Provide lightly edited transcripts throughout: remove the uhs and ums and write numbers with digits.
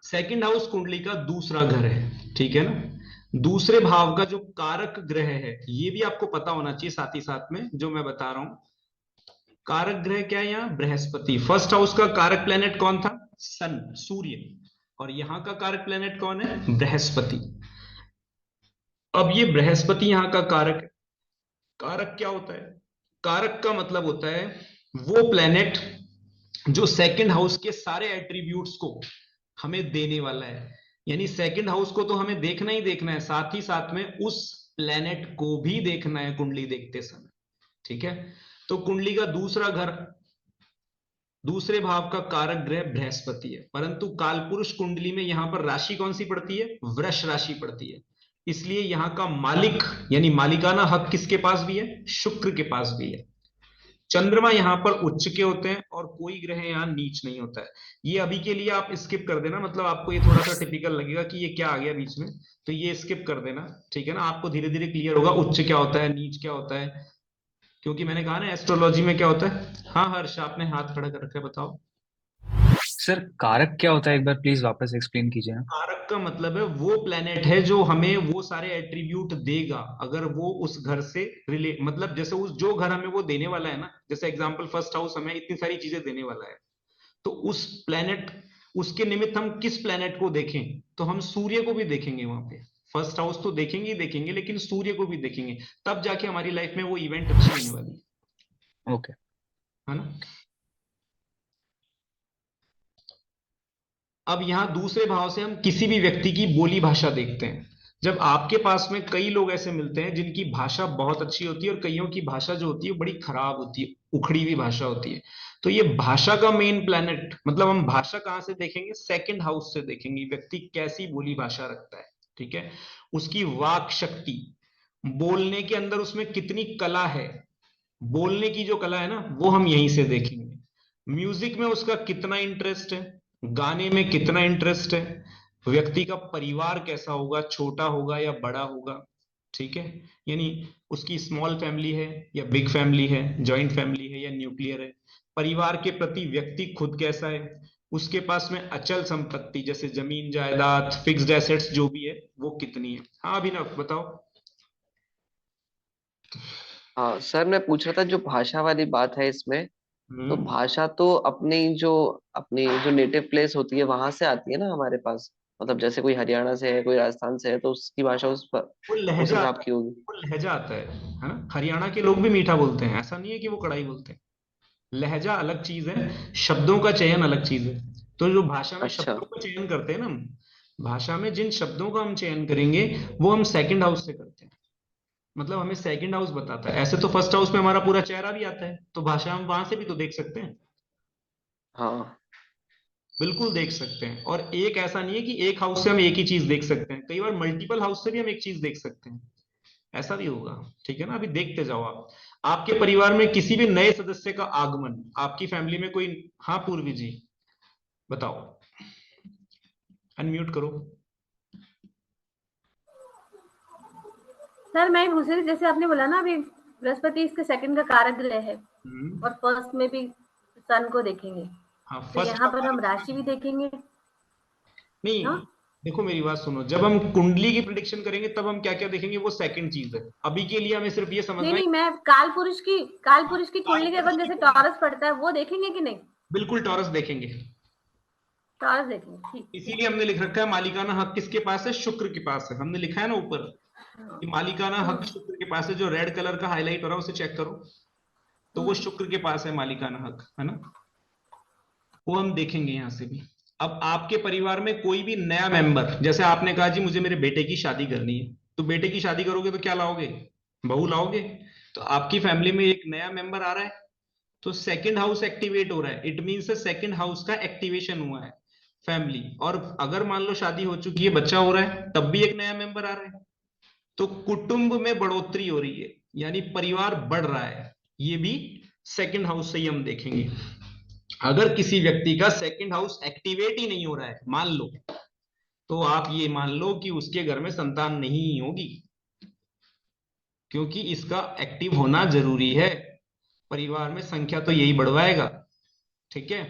Second house कुंडली का दूसरा घर है, ठीक है ना। दूसरे भाव का जो कारक ग्रह है ये भी आपको पता होना चाहिए साथ ही साथ में जो मैं बता रहा हूं। कारक ग्रह क्या है यहाँ? बृहस्पति। फर्स्ट हाउस का कारक प्लेनेट कौन था? सन, सूर्य। और यहां का कारक प्लेनेट कौन है? बृहस्पति। अब ये बृहस्पति यहां का कारक है। कारक क्या होता है? कारक का मतलब होता है वो प्लेनेट जो सेकंड हाउस के सारे एट्रीब्यूट्स को हमें देने वाला है। यानी सेकंड हाउस को तो हमें देखना ही देखना है, साथ ही साथ में उस प्लेनेट को भी देखना है कुंडली देखते समय, ठीक है। तो कुंडली का दूसरा घर, दूसरे भाव का कारक ग्रह बृहस्पति है, परंतु कालपुरुष कुंडली में यहां पर राशि कौन सी पड़ती है? वृष राशि पड़ती है। इसलिए यहां का मालिक यानी मालिकाना हक किसके पास भी है? शुक्र के पास भी है। चंद्रमा यहां पर उच्च के होते हैं और कोई ग्रह यहां नीच नहीं होता है। ये अभी के लिए आप स्किप कर देना, मतलब आपको ये थोड़ा सा टिपिकल लगेगा कि ये क्या आ गया बीच में, तो ये स्किप कर देना, ठीक है ना। आपको धीरे धीरे क्लियर होगा उच्च क्या होता है, नीच क्या होता है, क्योंकि मैंने कहा ना एस्ट्रोलॉजी में क्या होता है। हाँ हर्ष, आपने हाथ खड़ा कर रखा है, बताओ। सर कारक क्या होता है, एक बार प्लीज वापस एक्सप्लेन कीजिए ना। कारक का मतलब है वो प्लेनेट है जो हमें वो सारे एट्रीब्यूट देगा अगर वो उस घर से रिलेट, मतलब जैसे उस जो घर हमें वो देने वाला है ना, जैसे एग्जांपल फर्स्ट हाउस हमें इतनी सारी चीजें देने वाला है, तो उस प्लेनेट, उसके निमित्त हम किस प्लेनेट को देखें? तो हम सूर्य को भी देखेंगे वहां पे। फर्स्ट हाउस तो देखेंगे ही देखेंगे, लेकिन सूर्य को भी देखेंगे, तब जाके हमारी लाइफ में वो इवेंट अच्छी होने वाली ओके। है ना। अब यहां दूसरे भाव से हम किसी भी व्यक्ति की बोली भाषा देखते हैं। जब आपके पास में कई लोग ऐसे मिलते हैं जिनकी भाषा बहुत अच्छी होती है और कईयों की भाषा जो होती है बड़ी खराब होती है, उखड़ी हुई भाषा होती है, तो ये भाषा का मेन प्लेनेट, मतलब हम भाषा कहाँ से देखेंगे? सेकंड हाउस से देखेंगे, व्यक्ति कैसी बोली भाषा रखता है, ठीक है। उसकी वाक शक्ति, बोलने के अंदर उसमें कितनी कला है, बोलने की जो कला है ना वो हम यहीं से देखेंगे। म्यूजिक में उसका कितना इंटरेस्ट है, गाने में कितना इंटरेस्ट है, व्यक्ति का परिवार कैसा होगा, छोटा होगा या बड़ा होगा, ठीक है। यानी उसकी स्मॉल फैमिली है या बिग फैमिली है, जॉइंट फैमिली है या न्यूक्लियर है, परिवार के प्रति व्यक्ति खुद कैसा है, उसके पास में अचल संपत्ति जैसे जमीन जायदाद फिक्स्ड एसेट्स जो भी है वो कितनी है। हाँ अभिनव बताओ। हाँ सर, मैं पूछ रहा था जो भाषा वाली बात है इसमें। तो हम्म। भाषा तो अपनी जो नेटिव प्लेस होती है वहां से आती है ना हमारे पास। मतलब जैसे कोई हरियाणा से है, कोई राजस्थान से है, तो उसकी भाषा वो उस लहजा हिसाब आता है, की होगी। वो लहजा आता है ना। हरियाणा के लोग भी मीठा बोलते हैं, ऐसा नहीं है कि वो कड़ाई बोलते हैं। लहजा अलग चीज है, शब्दों का चयन अलग चीज है। तो जो भाषा में अच्छा। शब्दों का चयन करते हैं ना हम, भाषा में जिन शब्दों का हम चयन करेंगे वो हम सेकंड हाउस से करते हैं। मतलब हमें सेकंड हाउस बताता है। ऐसे तो फर्स्ट हाउस में हमारा पूरा चेहरा भी आता है, तो भाषा हम वहां से भी तो देख सकते हैं। हाँ। बिल्कुल देख सकते हैं। और एक ऐसा नहीं है कि एक हाउस से हम एक ही चीज देख सकते हैं, कई बार मल्टीपल हाउस से भी हम एक चीज देख सकते हैं, ऐसा भी होगा, ठीक है ना। अभी देखते जाओ आप, आपके परिवार में किसी भी नए सदस्य का आगमन, आपकी फैमिली में कोई, हाँ पूर्वी जी बताओ, अनम्यूट करो। सर मैं पूछ रही थी, जैसे आपने बोला ना अभी बृहस्पति इसके सेकंड का कारक ग्रह है और हम्म। फर्स्ट में भी सन को देखेंगे, हाँ तो फर्स्ट का यहाँ पर हम कारक राशि भी देखेंगे। नहीं, हाँ देखो मेरी बात सुनो, जब हम कुंडली की प्रिडिक्शन करेंगे तब हम क्या क्या देखेंगे वो सेकंड चीज है। अभी के लिए हमें सिर्फ ये नहीं समझना है नहीं, मैं काल पुरुष की कुंडली के कालपुरुष अगर की जैसे कुंडली, टॉरस पड़ता है वो देखेंगे कि नहीं? बिल्कुल टॉरस देखेंगे। टॉरस देखेंगे, ठीक ठीक। इसीलिए हमने लिख रखा है मालिकाना हक किसके पास है? शुक्र के पास है। हमने लिखा है ना ऊपर कि मालिकाना हक हम्म शुक्र के पास है, जो रेड कलर का हाईलाइट हो रहा है उसे चेक करो, तो वो हम्म शुक्र के पास है मालिकाना हक, है ना। वो हम देखेंगे यहां से भी। अब आपके परिवार में कोई भी नया मेंबर, जैसे आपने कहा जी मुझे मेरे बेटे की शादी करनी है, तो बेटे की शादी करोगे तो क्या लाओगे? बहू लाओगे। तो आपकी फैमिली में एक नया मेंबर आ रहा है, तो सेकंड हाउस एक्टिवेट हो रहा है, इट मीन सेकंड हाउस का एक्टिवेशन हुआ है फैमिली। और अगर मान लो शादी हो चुकी है, बच्चा हो रहा है, तब भी एक नया मेंबर आ रहा है, तो कुटुंब में बढ़ोतरी हो रही है, यानी परिवार बढ़ रहा है। ये भी सेकंड हाउस से ही हम देखेंगे। अगर किसी व्यक्ति का सेकंड हाउस एक्टिवेट ही नहीं हो रहा है मान लो, तो आप ये मान लो कि उसके घर में संतान नहीं होगी, क्योंकि इसका एक्टिव होना जरूरी है। परिवार में संख्या तो यही बढ़वाएगा, ठीक है।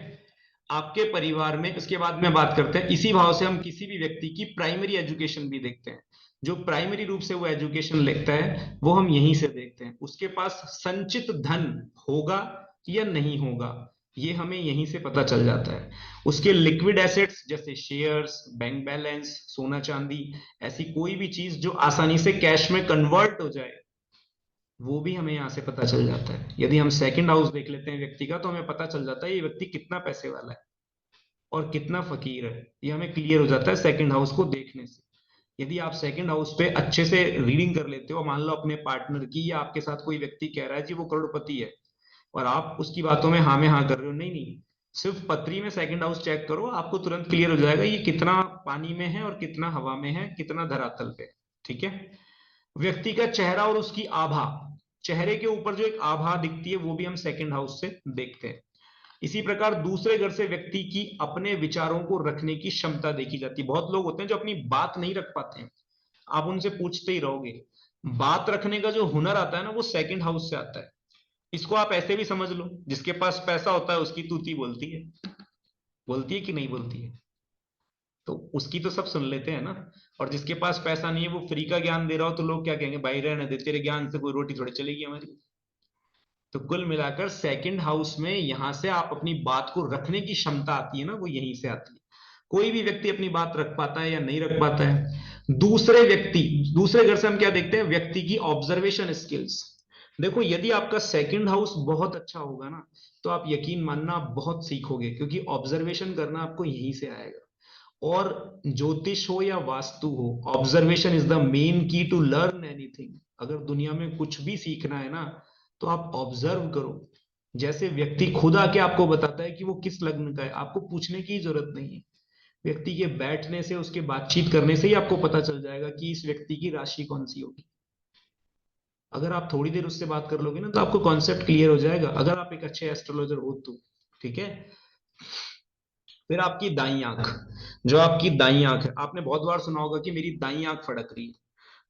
आपके परिवार में, इसके बाद में बात करते हैं, इसी भाव से हम किसी भी व्यक्ति की प्राइमरी एजुकेशन भी देखते हैं। जो प्राइमरी रूप से वो एजुकेशन लेता है वो हम यहीं से देखते हैं। उसके पास संचित धन होगा या नहीं होगा, ये हमें यहीं से पता चल जाता है। उसके लिक्विड एसेट्स जैसे शेयर्स, बैंक बैलेंस, सोना चांदी, ऐसी कोई भी चीज जो आसानी से कैश में कन्वर्ट हो जाए, वो भी हमें यहाँ से पता चल जाता है। यदि हम सेकंड हाउस देख लेते हैं व्यक्ति का, तो हमें पता चल जाता है ये व्यक्ति कितना पैसे वाला है और कितना फकीर है। ये हमें क्लियर हो जाता है सेकंड हाउस को देखने से। यदि आप सेकंड हाउस पे अच्छे से रीडिंग कर लेते हो, मान लो अपने पार्टनर की, या आपके साथ कोई व्यक्ति कह रहा है जी वो करोड़पति है, और आप उसकी बातों में हाँ में हाँ कर रहे हो, नहीं नहीं, सिर्फ पत्री में सेकंड हाउस चेक करो, आपको तुरंत क्लियर हो जाएगा ये कितना पानी में है और कितना हवा में है, कितना धरातल पे। ठीक है। व्यक्ति का चेहरा और उसकी आभा, चेहरे के ऊपर जो एक आभा दिखती है वो भी हम सेकंड हाउस से देखते हैं। इसी प्रकार दूसरे घर से व्यक्ति की अपने विचारों को रखने की क्षमता देखी जाती है। बहुत लोग होते हैं जो अपनी बात नहीं रख पाते हैं, आप उनसे पूछते ही रहोगे। बात रखने का जो हुनर आता है ना, वो सेकंड हाउस से आता है। इसको आप ऐसे भी समझ लो, जिसके पास पैसा होता है उसकी तूती बोलती है कि नहीं बोलती है, तो उसकी तो सब सुन लेते हैं ना। और जिसके पास पैसा नहीं है वो फ्री का ज्ञान दे रहा हो तो लोग क्या कहेंगे, भाई रहने दे, तेरे ज्ञान से कोई रोटी थोड़ी चलेगी हमारी। तो कुल मिलाकर सेकंड हाउस में यहां से आप अपनी बात को रखने की क्षमता आती है ना, वो यहीं से आती है। कोई भी व्यक्ति अपनी बात रख पाता है या नहीं रख पाता है। दूसरे घर से हम क्या देखते हैं, व्यक्ति की ऑब्जर्वेशन स्किल्स। देखो यदि आपका सेकंड हाउस बहुत अच्छा होगा ना, तो आप यकीन मानना बहुत सीखोगे, क्योंकि ऑब्जर्वेशन करना आपको यहीं से आएगा। और ज्योतिष हो या वास्तु हो, ऑब्जर्वेशन इज द मेन की टू लर्न एनीथिंग। अगर दुनिया में कुछ भी सीखना है ना, तो आप ऑब्जर्व करो। जैसे व्यक्ति खुद आके आपको बताता है कि वो किस लग्न का है, आपको पूछने की जरूरत नहीं है। व्यक्ति के बैठने से, उसके बातचीत करने से ही आपको पता चल जाएगा कि इस व्यक्ति की राशि कौन सी होगी। अगर आप थोड़ी देर उससे बात कर लोगे ना, तो आपको कॉन्सेप्ट क्लियर हो जाएगा, अगर आप एक अच्छे एस्ट्रोलॉजर हो तो। ठीक है। फिर आपकी दाई आंख, जो आपकी दाई आंख है, आपने बहुत बार सुना होगा कि मेरी दाई आंख फड़क रही है।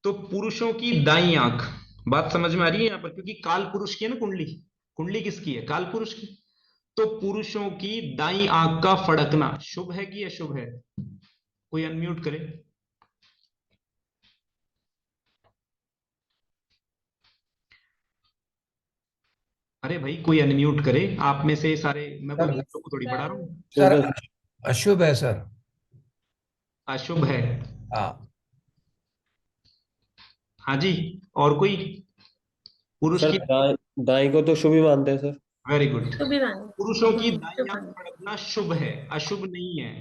तो पुरुषों की दाई आंख, बात समझ में आ रही है यहाँ पर, क्योंकि काल पुरुष की है ना कुंडली, कुंडली किसकी है, काल पुरुष की। तो पुरुषों की दाई आंख का फड़कना शुभ है कि अशुभ है? कोई अनम्यूट करे। अरे भाई कोई अनम्यूट करे आप में से सारे, मैं कोई बच्चों को थोड़ी पढ़ा रहा हूँ। सर अशुभ है सर। अशुभ है। हाँ हाँ जी। और कोई? पुरुष सर की, दाई को तो शुभ ही मानते हैं सर। Very good. शुभ ही मानो। पुरुषों की दाई शुभ आंख मानो। फड़कना शुभ है, अशुभ नहीं है।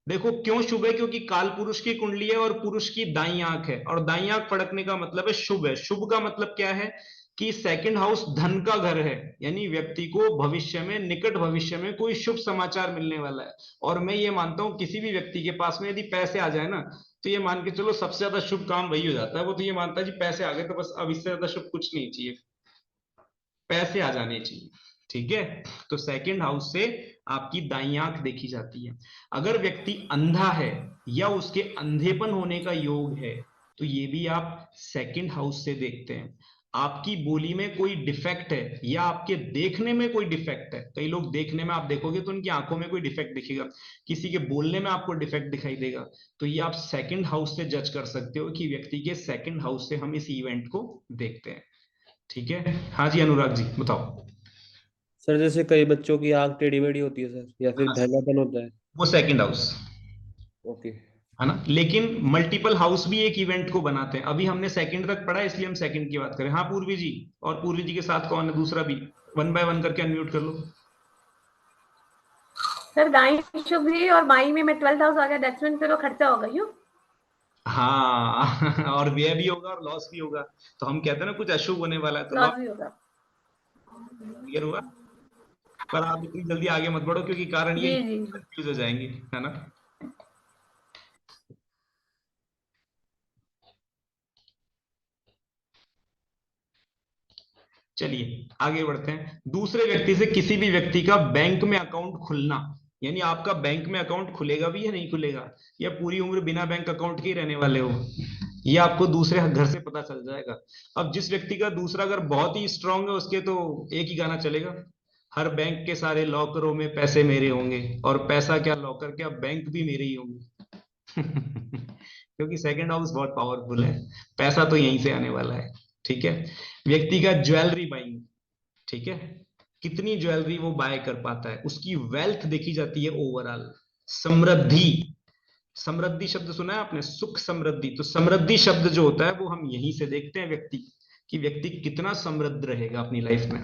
देखो क्यों शुभ है, क्योंकि काल पुरुष की कुंडली है और पुरुष की दाई आंख है, और दाई आंख फड़कने का मतलब है शुभ है। शुभ का मतलब क्या है कि सेकंड हाउस धन का घर है, यानी व्यक्ति को भविष्य में, निकट भविष्य में कोई शुभ समाचार मिलने वाला है। और मैं ये मानता हूं किसी भी व्यक्ति के पास में यदि पैसे आ जाए ना, तो ये मान के चलो सबसे ज्यादा शुभ काम वही हो जाता है। वो तो ये मानता है जी पैसे आ गए तो बस अब इससे ज्यादा शुभ कुछ नहीं चाहिए, पैसे आ जाने चाहिए। ठीक है। तो सेकंड हाउस से आपकी दाईं आंख देखी जाती है। अगर व्यक्ति अंधा है या उसके अंधेपन होने का योग है, तो ये भी आप सेकंड हाउस से देखते हैं। आपकी बोली में कोई डिफेक्ट है या आपके देखने में कोई डिफेक्ट है, कई लोग देखने में आप देखोगे तो उनकी आंखों में कोई डिफेक्ट दिखेगा, किसी के बोलने में आपको डिफेक्ट दिखाई देगा, तो ये आप सेकंड हाउस से जज कर सकते हो कि व्यक्ति के सेकंड हाउस से हम इस इवेंट को देखते हैं। ठीक है। हाँ जी अनुराग जी बताओ। सर जैसे कई बच्चों की आंख टेढ़ी मेढ़ी होती है सर, या फिर बहलापन होता है। वो सेकंड हाउस ओके। है ना। लेकिन मल्टीपल हाउस भी एक इवेंट को बनाते हैं। अभी हमने सेकंड तक पढ़ा इसलिए हम सेकंड की बात करें। हाँ पूर्वी जी, और पूर्वी जी के साथ कौन है दूसरा भी, 1 बाय 1 करके अनम्यूट कर लो। सर दाई शुभ ही और माई में 12th हाउस आ गया, दैट्स मीन फिर वो खर्चा होगा यूं। हाँ और व्यय भी होगा और लॉस भी होगा। तो हम कहते हैं ना कुछ अशुभ होने वाला है, तो लॉस लॉस भी होगा। क्लियर हुआ। पर आप इतनी जल्दी आगे मत बढ़ो, क्योंकि कारण ये जी जी। कंफ्यूज हो जाएंगे, है ना। चलिए आगे बढ़ते हैं। दूसरे व्यक्ति से किसी भी व्यक्ति का बैंक में अकाउंट खुलना, यानी आपका बैंक में अकाउंट खुलेगा भी या नहीं खुलेगा, या पूरी उम्र बिना बैंक अकाउंट के ही रहने वाले हो, ये आपको दूसरे घर से पता चल जाएगा। अब जिस व्यक्ति का दूसरा घर बहुत ही स्ट्रांग है, उसके तो एक ही गाना चलेगा, हर बैंक के सारे लॉकरों में पैसे मेरे होंगे, और पैसा क्या लॉकर क्या बैंक भी मेरे ही होंगे। क्योंकि सेकंड हाउस बहुत पावरफुल है, पैसा तो यहीं से आने वाला है। ठीक है। व्यक्ति का ज्वेलरी बाइंग, ठीक है, कितनी ज्वेलरी वो बाय कर पाता है, उसकी वेल्थ देखी जाती है ओवरऑल। समृद्धि, समृद्धि शब्द सुना है आपने, सुख समृद्धि, तो समृद्धि शब्द जो होता है वो हम यहीं से देखते हैं व्यक्ति कि व्यक्ति कितना समृद्ध रहेगा अपनी लाइफ में।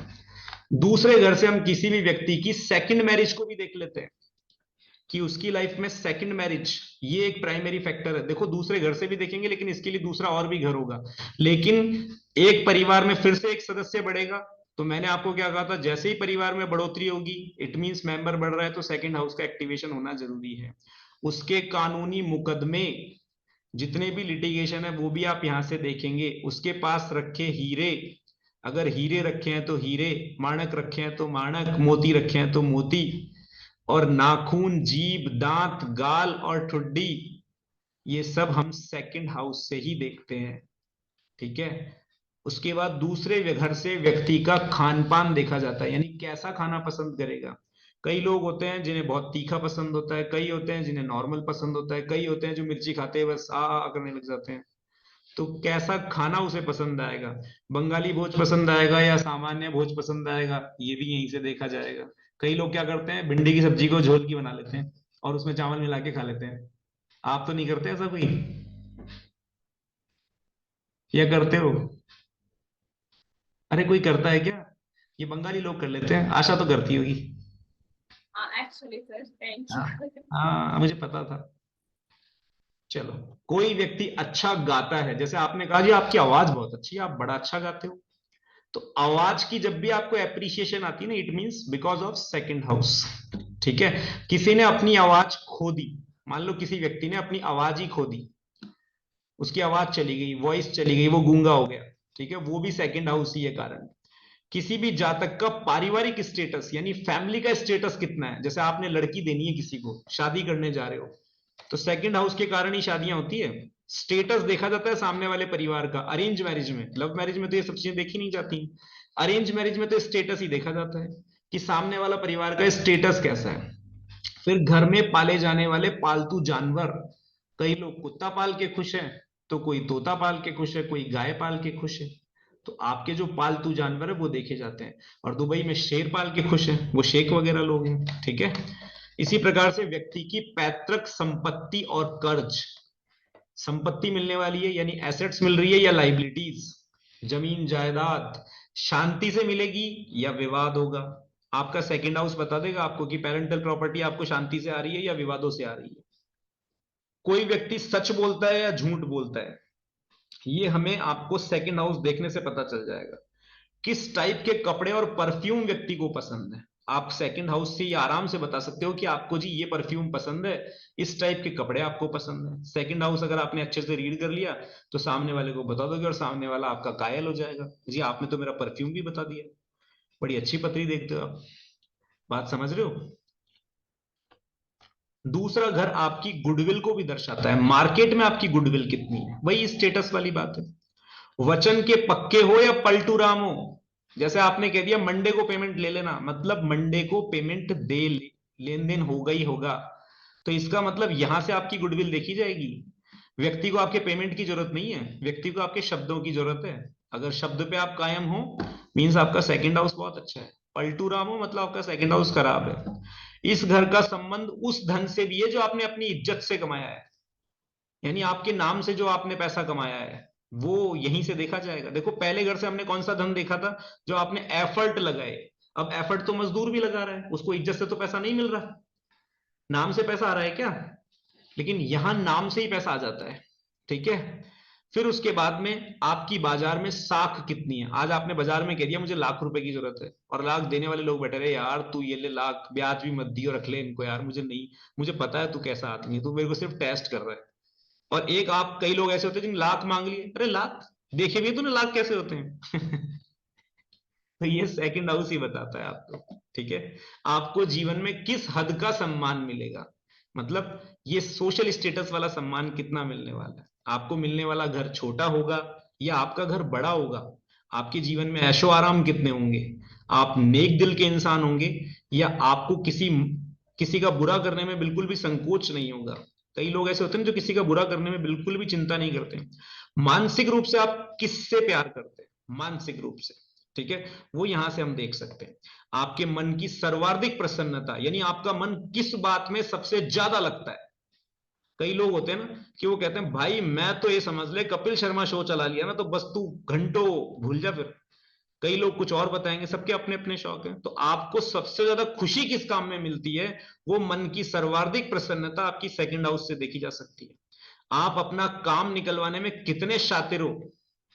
दूसरे घर से हम किसी भी व्यक्ति की सेकंड मैरिज को भी देख लेते हैं कि उसकी लाइफ में सेकंड मैरिज, ये एक प्राइमरी फैक्टर है। देखो दूसरे घर से भी देखेंगे, लेकिन इसके लिए दूसरा और भी घर होगा। लेकिन एक परिवार में फिर से एक सदस्य बढ़ेगा, तो मैंने आपको क्या कहा था, जैसे ही परिवार में बढ़ोतरी होगी, इट मींस मेंबर बढ़ रहा है, तो सेकंड हाउस का एक्टिवेशन होना जरूरी है। उसके कानूनी मुकदमे, जितने भी लिटिगेशन है वो भी आप यहां से देखेंगे। उसके पास रखे हीरे, अगर हीरे रखे हैं तो हीरे, माणक रखे हैं तो माणक, मोती रखे हैं तो मोती, और नाखून, जीभ, दांत, गाल और ठुड्डी, ये सब हम सेकंड हाउस से ही देखते हैं। ठीक है। उसके बाद दूसरे घर से व्यक्ति का खान पान देखा जाता है, यानी कैसा खाना पसंद करेगा। कई लोग होते हैं जिन्हें बहुत तीखा पसंद होता है, कई होते हैं जिन्हें नॉर्मल पसंद होता है, कई होते हैं जो मिर्ची खाते हैं बस आ करने लग जाते हैं। तो कैसा खाना उसे पसंद आएगा, बंगाली भोज पसंद आएगा या सामान्य भोज पसंद आएगा, ये भी यहीं से देखा जाएगा। कई लोग क्या करते हैं, भिंडी की सब्जी को झोल की बना लेते हैं और उसमें चावल मिला के खा लेते हैं। आप तो नहीं करते ऐसा कोई, या करते हो? अरे कोई करता है क्या? ये बंगाली लोग कर लेते हैं, आशा तो करती होगी। Actually sir thank you. हाँ मुझे पता था। चलो, कोई व्यक्ति अच्छा गाता है, जैसे आपने कहा जी आपकी आवाज बहुत अच्छी है, आप बड़ा अच्छा गाते हो, तो आवाज की जब भी आपको एप्रिसिएशन आती है ना, it means because of second house. ठीक है। किसी ने अपनी आवाज खो दी, मान लो किसी व्यक्ति ने अपनी आवाज ही खो दी, उसकी आवाज चली गई, वॉइस चली गई, वो गूंगा हो गया, ठीक है, वो भी सेकंड हाउस ही है कारण। किसी भी जातक का पारिवारिक स्टेटस, यानी फैमिली का स्टेटस कितना है, जैसे आपने लड़की देनी है किसी को, शादी करने जा रहे हो, तो सेकंड हाउस के कारण ही शादियां होती है। स्टेटस देखा जाता है सामने वाले परिवार का, अरेंज मैरिज में, लव मैरिज में तो ये सब चीजें देखी नहीं जाती। अरेंज मैरिज में तो स्टेटस ही देखा जाता है कि सामने वाला परिवार का स्टेटस कैसा है। फिर घर में पाले जाने वाले पालतू जानवर, कई लोग कुत्ता पाल के खुश है, तो कोई तोता पाल के खुश है, कोई गाय पाल के खुश है, तो आपके जो पालतू जानवर है वो देखे जाते हैं। और दुबई में शेर पाल के खुश है, वो शेख वगैरह लोग हैं। ठीक है। इसी प्रकार से व्यक्ति की पैतृक संपत्ति और कर्ज, संपत्ति मिलने वाली है यानी एसेट्स मिल रही है या लाइबिलिटीज, जमीन जायदाद शांति से मिलेगी या विवाद होगा। आपका सेकंड हाउस बता देगा आपको कि पेरेंटल प्रॉपर्टी आपको शांति से आ रही है या विवादों से आ रही है। कोई व्यक्ति सच बोलता है या झूठ बोलता है, ये हमें आपको सेकंड हाउस देखने से पता चल जाएगा। किस टाइप के कपड़े और परफ्यूम व्यक्ति को पसंद है, आप सेकंड हाउस से ये आराम से बता सकते हो कि आपको जी ये परफ्यूम पसंद है, इस टाइप के कपड़े आपको पसंद है। सेकंड हाउस अगर आपने अच्छे से रीड कर लिया तो सामने वाले को बता दोगे और सामने वाला आपका कायल हो जाएगा, जी आपने तो मेरा परफ्यूम भी बता दिया। बड़ी अच्छी पत्री देखते हो आप, बात समझ रहे हो। दूसरा घर आपकी गुडविल को भी दर्शाता है, मार्केट में आपकी गुडविल कितनी है, वही स्टेटस वाली बात है। वचन के पक्के हो या पलटू राम हो, जैसे आपने कह दिया मंडे को पेमेंट ले लेना, मतलब मंडे को पेमेंट दे, लेन देन होगा ही होगा, तो इसका मतलब यहां से आपकी गुडविल देखी जाएगी। व्यक्ति को आपके पेमेंट की जरूरत नहीं है, व्यक्ति को आपके शब्दों की जरूरत है। अगर शब्द पे आप कायम हो मींस आपका सेकंड हाउस बहुत अच्छा है, पलटू राम हो मतलब आपका सेकंड हाउस खराब है। इस घर का संबंध उस धन से भी है जो आपने अपनी इज्जत से कमाया है, यानी आपके नाम से जो आपने पैसा कमाया है वो यहीं से देखा जाएगा। देखो पहले घर से हमने कौन सा धन देखा था, जो आपने एफर्ट लगाए। अब एफर्ट तो मजदूर भी लगा रहा है, उसको इज्जत से तो पैसा नहीं मिल रहा, नाम से पैसा आ रहा है क्या, लेकिन यहां नाम से ही पैसा आ जाता है। ठीक है। फिर उसके बाद में आपकी बाजार में साख कितनी है, आज आपने बाजार में कह दिया मुझे ₹1,00,000 की जरूरत है, और लाख देने वाले लोग बैठे रहे, यार तू ये ले लाख, ब्याज भी मत दी और रख ले इनको, यार मुझे नहीं, मुझे पता है तू कैसा आदमी है, तू मेरे को सिर्फ टेस्ट कर रहा है। और एक आप, कई लोग ऐसे होते हैं जिन लाख मांग लिए, अरे लाख देखे भी तूने लाख कैसे होते हैं। तो ये सेकंड हाउस ही बताता है आपको। ठीक है। आपको जीवन में किस हद का सम्मान मिलेगा, मतलब ये सोशल स्टेटस वाला सम्मान कितना मिलने वाला है। आपको मिलने वाला घर छोटा होगा या आपका घर बड़ा होगा, आपके जीवन में ऐशो आराम कितने होंगे, आप नेक दिल के इंसान होंगे, या आपको किसी किसी का बुरा करने में बिल्कुल भी संकोच नहीं होगा। कई लोग ऐसे होते हैं जो किसी का बुरा करने में बिल्कुल भी चिंता नहीं करते। मानसिक रूप से आप किससे प्यार करते हैं, मानसिक रूप से, ठीक है, वो यहां से हम देख सकते हैं। आपके मन की सर्वाधिक प्रसन्नता, यानी आपका मन किस बात में सबसे ज्यादा लगता है। कई लोग होते हैं ना कि वो कहते हैं भाई मैं तो ये समझ ले कपिल शर्मा शो चला लिया ना तो बस तू घंटों भूल जा फिर। कई लोग कुछ और बताएंगे, सबके अपने अपने शौक हैं। तो आपको सबसे ज्यादा खुशी किस काम में मिलती है, वो मन की सर्वाधिक प्रसन्नता आपकी सेकंड हाउस से देखी जा सकती है। आप अपना काम निकलवाने में कितने शातिर हो,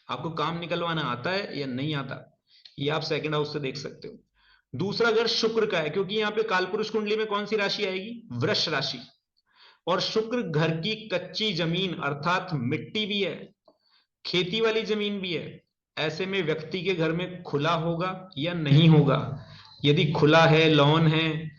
आपको काम निकलवाना आता है या नहीं आता, ये आप सेकंड हाउस से देख सकते हो। दूसरा घर शुक्र का है, क्योंकि यहाँ पे कालपुरुष कुंडली में कौन सी राशि आएगी, वृष राशि, और शुक्र घर की कच्ची जमीन अर्थात मिट्टी भी है, खेती वाली जमीन भी है। ऐसे में व्यक्ति के घर में खुला होगा या नहीं होगा। यदि खुला है, लॉन है,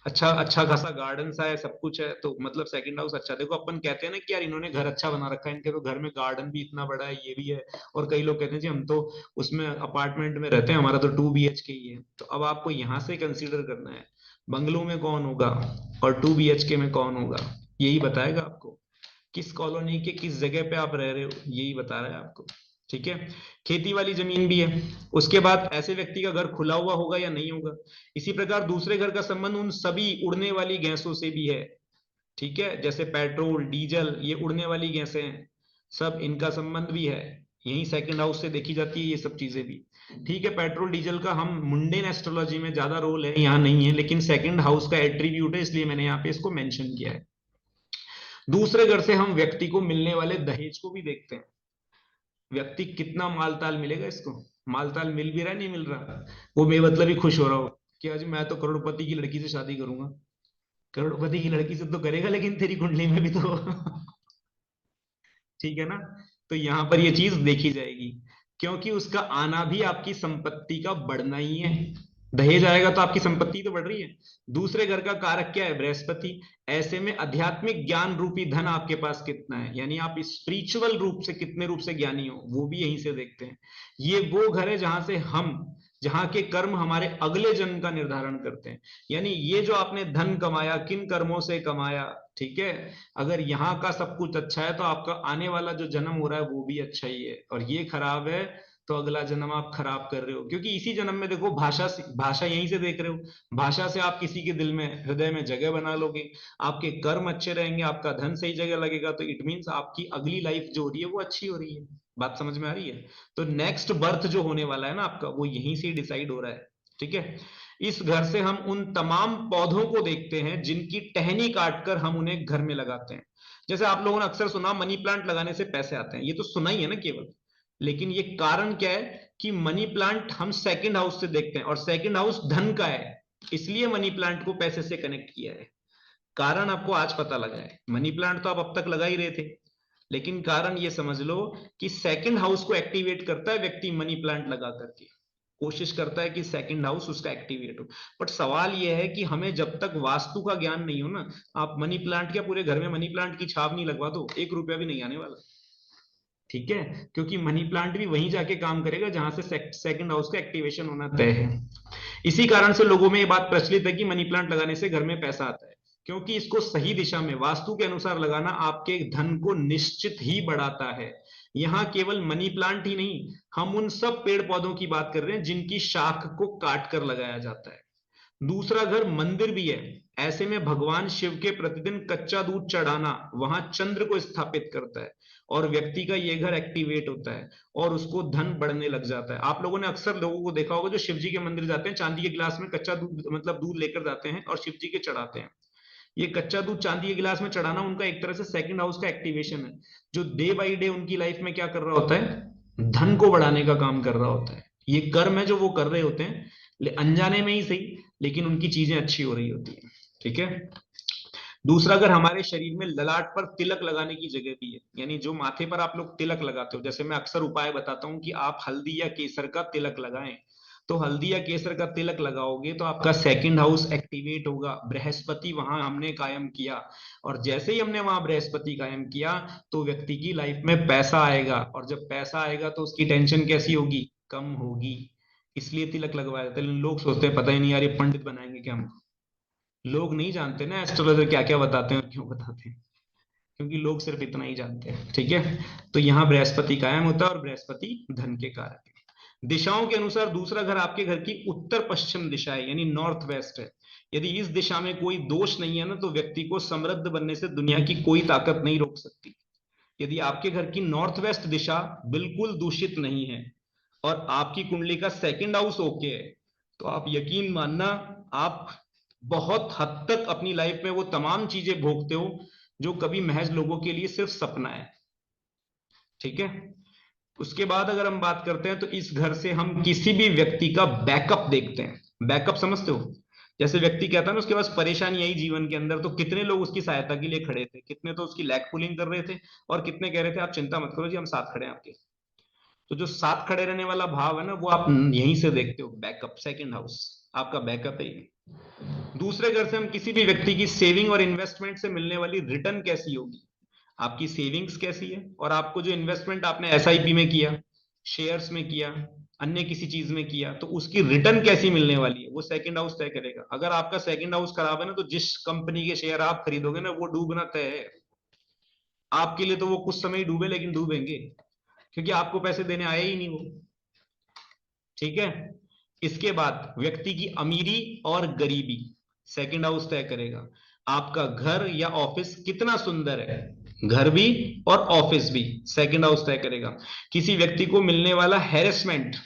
अच्छा अच्छा खासा गार्डन सा है, सब कुछ है, तो मतलब सेकंड हाउस अच्छा। देखो अपन कहते हैं ना कि यार इन्होंने घर अच्छा बना रखा है, इनके तो घर में गार्डन भी इतना बड़ा है, ये भी है। और कई लोग कहते हैं जी हम तो उसमें अपार्टमेंट में रहते हैं, हमारा तो 2 BHK ही है। तो अब आपको यहां से कंसीडर करना है बंगलों में कौन होगा और 2 BHK में कौन होगा, यही बताएगा आपको। किस कॉलोनी के किस जगह पे आप रह रहे हो, यही बता रहा है आपको, ठीक है। खेती वाली जमीन भी है। उसके बाद ऐसे व्यक्ति का घर खुला हुआ होगा या नहीं होगा। इसी प्रकार दूसरे घर का संबंध उन सभी उड़ने वाली गैसों से भी है, ठीक है, जैसे पेट्रोल डीजल, ये उड़ने वाली गैसें हैं, सब इनका संबंध भी है, यही सेकंड हाउस से देखी जाती है ये सब चीजें भी, ठीक है। पेट्रोल डीजल का हम मुंडेन एस्ट्रोलॉजी में ज्यादा रोल है, यहाँ नहीं है, लेकिन सेकंड हाउस का एट्रीब्यूट है, इसलिए मैंने यहाँ पे इसको मेंशन किया है। दूसरे घर से हम व्यक्ति को मिलने वाले दहेज को भी देखते हैं। व्यक्ति कितना मालताल मिलेगा इसको, मालताल मिल भी रहा है नहीं मिल रहा, वो बेमतलब ही खुश हो रहा हो कि आज मैं तो करोड़पति की लड़की से शादी करूंगा। करोड़पति की लड़की से तो करेगा, लेकिन तेरी कुंडली में भी तो ठीक है ना। तो यहां पर ये चीज देखी जाएगी, क्योंकि उसका आना भी आपकी संपत्ति का बढ़ना ही है। दहेज आएगा तो आपकी संपत्ति तो बढ़ रही है। दूसरे घर का कारक क्या है, बृहस्पति। ऐसे में आध्यात्मिक ज्ञान रूपी धन आपके पास कितना है, यानी आप स्पिरिचुअल रूप से कितने रूप से ज्ञानी हो, वो भी यहीं से देखते हैं। ये वो घर है जहां से जहां के कर्म हमारे अगले जन्म का निर्धारण करते हैं। यानी ये जो आपने धन कमाया, किन कर्मों से कमाया, ठीक है, अगर यहाँ का सब कुछ अच्छा है तो आपका आने वाला जो जन्म हो रहा है वो भी अच्छा ही है। और ये खराब है तो अगला जन्म आप खराब कर रहे हो, क्योंकि इसी जन्म में देखो भाषा यहीं से देख रहे हो। भाषा से आप किसी के दिल में, हृदय में जगह बना लोगे, आपके कर्म अच्छे रहेंगे, आपका धन सही जगह लगेगा, तो इट मीन्स आपकी अगली लाइफ जो हो रही है वो अच्छी हो रही है। बात समझ में आ रही है। तो नेक्स्ट बर्थ जो होने वाला है ना आपका, वो यहीं से डिसाइड हो रहा है, ठीक है। इस घर से हम उन तमाम पौधों को देखते हैं जिनकी टहनी काटकर हम उन्हें घर में लगाते हैं। जैसे आप लोगों ने अक्सर सुना मनी प्लांट लगाने से पैसे आते हैं, ये तो सुना ही है ना केवल, लेकिन ये कारण क्या है कि मनी प्लांट हम सेकंड हाउस से देखते हैं, और सेकंड हाउस धन का है, इसलिए मनी प्लांट को पैसे से कनेक्ट किया है। कारण आपको आज पता लगा है। मनी प्लांट तो आप अब तक लगा ही रहे थे, लेकिन कारण ये समझ लो कि सेकंड हाउस को एक्टिवेट करता है व्यक्ति मनी प्लांट लगा करके, कोशिश करता है कि सेकंड हाउस उसका एक्टिवेट हो। बट सवाल यह है कि हमें जब तक वास्तु का ज्ञान नहीं हो ना, आप मनी प्लांट क्या पूरे घर में मनी प्लांट की छाप नहीं लगवा दो, 1 रुपया भी नहीं आने वाला, ठीक है। क्योंकि मनी प्लांट भी वहीं जाके काम करेगा जहां से सेकंड हाउस का एक्टिवेशन होना तय है। इसी कारण से लोगों में ये बात प्रचलित है कि मनी प्लांट लगाने से घर में पैसा आता है, क्योंकि इसको सही दिशा में वास्तु के अनुसार लगाना आपके धन को निश्चित ही बढ़ाता है। यहाँ केवल मनी प्लांट ही नहीं, हम उन सब पेड़ पौधों की बात कर रहे हैं जिनकी शाख को काट कर लगाया जाता है। दूसरा घर मंदिर भी है। ऐसे में भगवान शिव के प्रतिदिन कच्चा दूध चढ़ाना वहां चंद्र को स्थापित करता है, और व्यक्ति का ये घर एक्टिवेट होता है और उसको धन बढ़ने लग जाता है। आप लोगों ने अक्सर लोगों को देखा होगा जो शिव जी के मंदिर जाते हैं, चांदी के गिलास में कच्चा दूध मतलब दूध लेकर जाते हैं और शिव जी के चढ़ाते हैं। ये कच्चा दूध चांदी के गिलास में चढ़ाना उनका एक तरह से सेकंड हाउस का एक्टिवेशन है, जो डे बाई डे उनकी लाइफ में क्या कर रहा होता है, धन को बढ़ाने का काम कर रहा होता है। ये कर्म है जो वो कर रहे होते हैं, अनजाने में ही सही, लेकिन उनकी चीजें अच्छी हो रही होती है, ठीक है। दूसरा, अगर हमारे शरीर में ललाट पर तिलक लगाने की जगह भी है, यानी जो माथे पर आप लोग तिलक लगाते हो, जैसे मैं अक्सर उपाय बताता हूं कि आप हल्दी या केसर का तिलक लगाएं, तो हल्दी या केसर का तिलक लगाओगे तो आपका सेकंड हाउस एक्टिवेट होगा। बृहस्पति वहां हमने कायम किया, और जैसे ही हमने वहां बृहस्पति कायम किया तो व्यक्ति की लाइफ में पैसा आएगा, और जब पैसा आएगा तो उसकी टेंशन कैसी होगी, कम होगी, इसलिए तिलक लगवाया जाता है। लेकिन लोग सोचते हैं पता ही नहीं यार ये पंडित बनाएंगे क्या हमको। लोग नहीं जानते ना एस्ट्रोलॉजर क्या क्या बताते हैं और क्यों बताते हैं, क्योंकि लोग सिर्फ इतना ही जानते हैं। ठीक है, तो यहाँ बृहस्पति कायम होता है और बृहस्पति धन के कारक है। दिशाओं के अनुसार दूसरा घर आपके घर की उत्तर पश्चिम दिशा है, यानी नॉर्थ वेस्ट है। यदि इस दिशा में कोई दोष नहीं है ना, तो व्यक्ति को समृद्ध बनने से दुनिया की कोई ताकत नहीं रोक सकती। यदि आपके घर की नॉर्थ वेस्ट दिशा बिल्कुल दूषित नहीं है और आपकी कुंडली का सेकंड हाउस ओके है, तो आप यकीन मानना आप बहुत हद तक अपनी लाइफ में वो तमाम चीजें भोगते हो जो कभी महज लोगों के लिए सिर्फ सपना है। ठीक है, उसके बाद अगर हम बात करते हैं तो इस घर से हम किसी भी व्यक्ति का बैकअप देखते हैं। बैकअप समझते हो? जैसे व्यक्ति कहता है ना उसके पास परेशानी आई जीवन के अंदर, तो कितने लोग उसकी सहायता के लिए खड़े थे, कितने तो उसकी लैग पुलिंग कर रहे थे और कितने कह रहे थे आप चिंता मत करो जी हम साथ खड़े हैं आपके। तो जो साथ खड़े रहने वाला भाव है ना, वो आप यहीं से देखते हो। बैकअप, सेकंड हाउस आपका बैकअप है। दूसरे घर से हम किसी भी व्यक्ति की सेविंग और इन्वेस्टमेंट से मिलने वाली रिटर्न कैसी होगी, आपकी सेविंग्स कैसी है और आपको जो इन्वेस्टमेंट आपने एसआईपी में किया, शेयर्स में किया, अन्य किसी चीज में किया, तो उसकी रिटर्न कैसी मिलने वाली है, वो सेकंड हाउस तय करेगा। अगर आपका सेकंड हाउस खराब है ना, तो जिस कंपनी के शेयर आप खरीदोगे ना, वो डूबना तय है आपके लिए। तो वो कुछ समय ही डूबे, लेकिन डूबेंगे, क्योंकि आपको पैसे देने आए ही नहीं वो। ठीक है, इसके बाद व्यक्ति की अमीरी और गरीबी सेकंड हाउस तय करेगा। आपका घर या ऑफिस कितना सुंदर है, घर भी और ऑफिस भी सेकंड हाउस तय करेगा। किसी व्यक्ति को मिलने वाला हैरेसमेंट,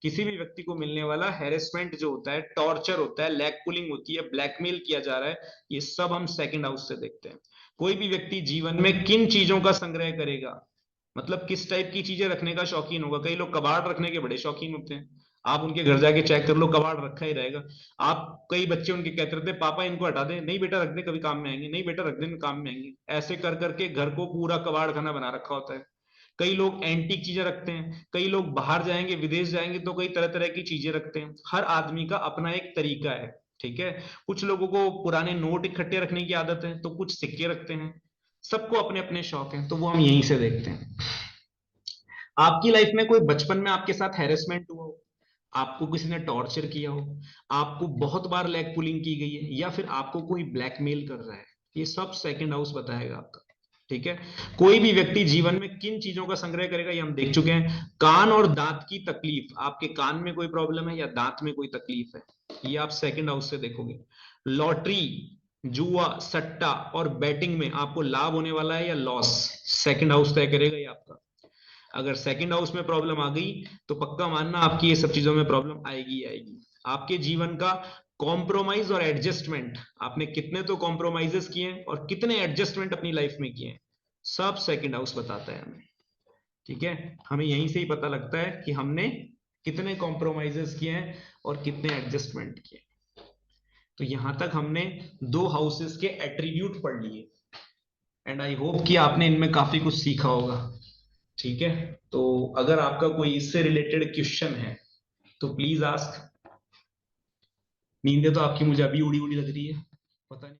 किसी भी व्यक्ति को मिलने वाला हैरेसमेंट जो होता है, टॉर्चर होता है, लैग पुलिंग होती है, ब्लैकमेल किया जा रहा है, ये सब हम सेकंड हाउस से देखते हैं। कोई भी व्यक्ति जीवन में किन चीजों का संग्रह करेगा, मतलब किस टाइप की चीजें रखने का शौकीन होगा। कई लोग कबाड़ रखने के बड़े शौकीन होते हैं, आप उनके घर जाके चेक कर लो, कबाड़ रखा ही रहेगा। आप कई बच्चे उनके कहते रहते पापा इनको हटा दे, नहीं बेटा रख दे कभी काम में आएंगे, नहीं बेटा रख दे काम में आएंगे। ऐसे कर करके घर को पूरा कबाड़ खाना बना रखा होता है। कई लोग एंटीक चीजें रखते हैं, कई लोग बाहर जाएंगे, विदेश जाएंगे तो कई तरह तरह की चीजें रखते हैं। हर आदमी का अपना एक तरीका है। ठीक है, कुछ लोगों को पुराने नोट इकट्ठे रखने की आदत है, तो कुछ सिक्के रखते हैं। सबको अपने अपने शौक हैं, तो वो हम यहीं से देखते हैं। आपकी लाइफ में कोई बचपन में आपके साथ हैरेसमेंट हुआ हो, आपको किसी ने टॉर्चर किया हो, आपको बहुत बार लैग पुलिंग की गई है, या फिर आपको कोई ब्लैकमेल कर रहा है, ये सब सेकंड हाउस बताएगा आपका। ठीक है, कोई भी व्यक्ति जीवन में किन चीजों का संग्रह करेगा ये हम देख चुके हैं। कान और दांत की तकलीफ, आपके कान में कोई प्रॉब्लम है या दांत में कोई तकलीफ है, ये आप सेकंड हाउस से देखोगे। लॉटरी, जुआ, सट्टा और बैटिंग में आपको लाभ होने वाला है या लॉस, सेकंड हाउस तय करेगा ये आपका। अगर सेकंड हाउस में प्रॉब्लम आ गई तो पक्का मानना आपकी ये सब चीजों में प्रॉब्लम आएगी आएगी। आपके जीवन का कॉम्प्रोमाइज और एडजस्टमेंट, आपने कितने तो कॉम्प्रोमाइजेस किए हैं और कितने एडजस्टमेंट अपनी लाइफ में किए हैं, सब सेकंड हाउस बताता है हमें। ठीक है, हमें यहीं से ही पता लगता है कि हमने कितने कॉम्प्रोमाइजेस किए हैं और कितने एडजस्टमेंट किए। तो यहां तक हमने दो हाउसेस के एट्रीब्यूट पढ़ लिए, एंड आई होप कि आपने इनमें काफी कुछ सीखा होगा। ठीक है, तो अगर आपका कोई इससे रिलेटेड क्वेश्चन है तो प्लीज आस्क। नींदें तो आपकी मुझे अभी उड़ी उड़ी लग रही है, पता नहीं।